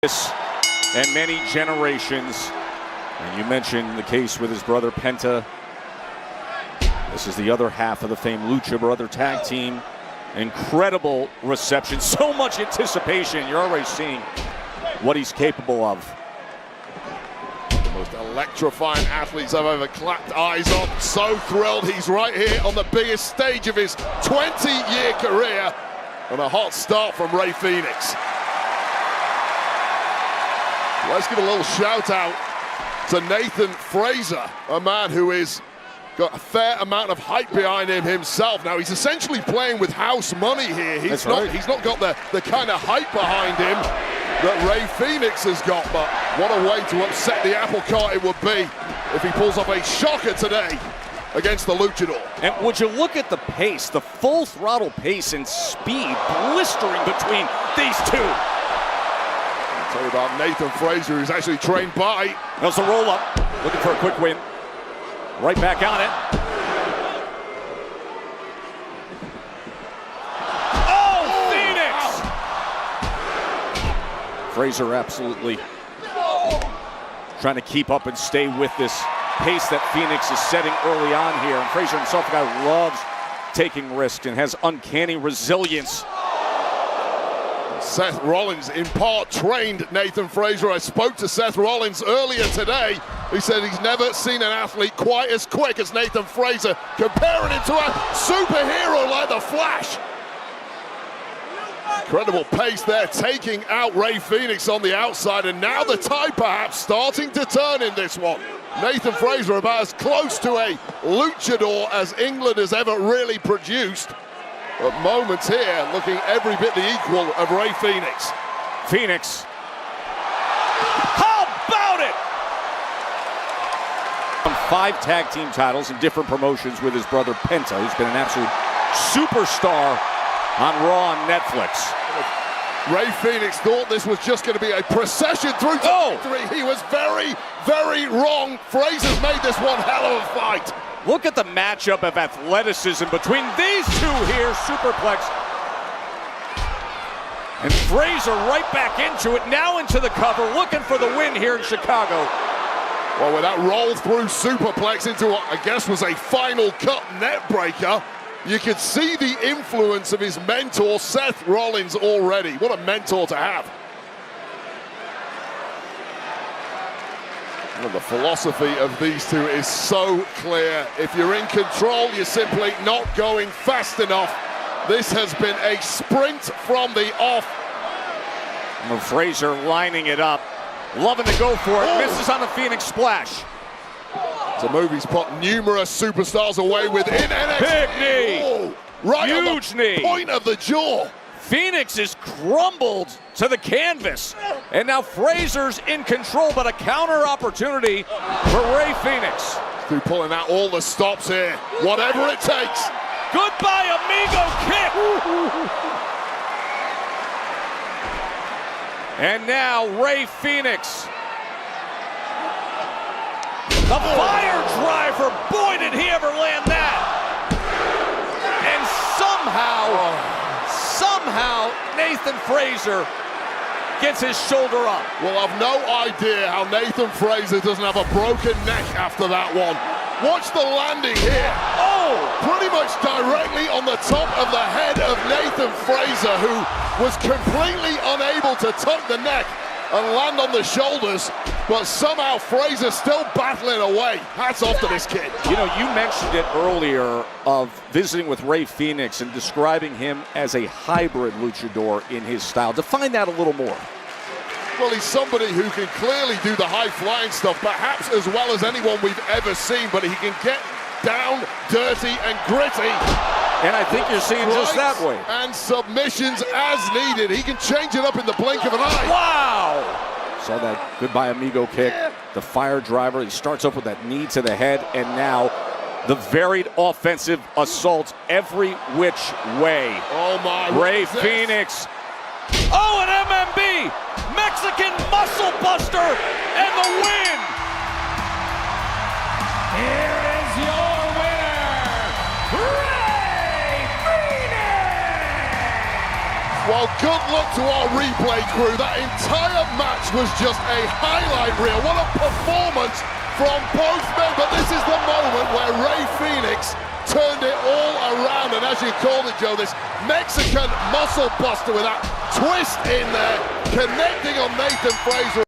And many generations. And you mentioned the case with his brother Penta. This is the other half of the famed Lucha Brother tag team. Incredible reception, so much anticipation. You're already seeing what he's capable of. The most electrifying athletes I've ever clapped eyes on. So thrilled he's right here on the biggest stage of his 20-year career. And a hot start from Rey Fenix. Let's give a little shout out to Nathan Frazer, a man who is got a fair amount of hype behind him himself. Now he's essentially playing with house money here. He's not got the kind of hype behind him that Rey Fenix has got, but what a way to upset the apple cart it would be if he pulls off a shocker today against the Luchador. And would you look at the pace, the full throttle pace and speed blistering between these two. Tell you about Nathan Frazer, who's actually trained by. There's a roll up, looking for a quick win. Right back on it. Oh, Fenix! Frazer absolutely trying to keep up and stay with this pace that Fenix is setting early on here. And Frazer himself, a guy who loves taking risks and has uncanny resilience. Seth Rollins in part trained Nathan Frazer. I spoke to Seth Rollins earlier today. He said he's never seen an athlete quite as quick as Nathan Frazer, comparing him to a superhero like the Flash. Incredible pace there, taking out Rey Fenix on the outside, and now the tide perhaps starting to turn in this one. Nathan Frazer about as close to a luchador as England has ever really produced. But moments here looking every bit the equal of Rey Fenix. Fenix. How about it? 5 tag team titles in different promotions with his brother Penta, who's been an absolute superstar on Raw and Netflix. Rey Fenix thought this was just going to be a procession through to victory. He was very, very wrong. Frazer's made this one hell of a fight. Look at the matchup of athleticism between these two here. Superplex. And Frazer right back into it, now into the cover, looking for the win here in Chicago. Well, with that roll through superplex into what I guess was a final cut net breaker, you could see the influence of his mentor, Seth Rollins, already. What a mentor to have. And the philosophy of these two is so clear. If you're in control, you're simply not going fast enough. This has been a sprint from the off. And Frazer lining it up, loving to go for it. Misses on the Fenix splash. It's a move he's put numerous superstars away with in NXT. Big knee. Oh, right huge on the knee. Point of the jaw. Fenix is crumbled to the canvas. And now Frazer's in control, but a counter opportunity for Rey Fenix. Through pulling out all the stops here, whatever it takes. Goodbye, amigo kick. And now Rey Fenix. The fire driver, boy did he ever land that. And somehow Nathan Frazer gets his shoulder up. Well, I've no idea how Nathan Frazer doesn't have a broken neck after that one. Watch the landing here. Oh, pretty much directly on the top of the head of Nathan Frazer, who was completely unable to tuck the neck and land on the shoulders, but somehow Frazer still battling away. Hats off to this kid. You know, you mentioned it earlier of visiting with Rey Fenix and describing him as a hybrid luchador in his style. Define that a little more. Well, he's somebody who can clearly do the high-flying stuff, perhaps as well as anyone we've ever seen, but he can get down, dirty, and gritty. And I think you're seeing just that way. And submissions as needed. He can change it up in the blink of an eye. Wow! Saw that goodbye amigo kick. The fire driver, he starts up with that knee to the head, and now the varied offensive assault every which way. Oh my. Rey Fenix. Oh, an MMB! Mexican muscle buster, and the win! Here is your winner, Rey Fenix! Well, good luck to our replay crew. That entire match was just a highlight reel. What a performance from both men. But this is the moment where Rey Fenix turned it all around. And as you called it, Joe, this Mexican muscle buster with that twist in there, connecting on Nathan Frazer.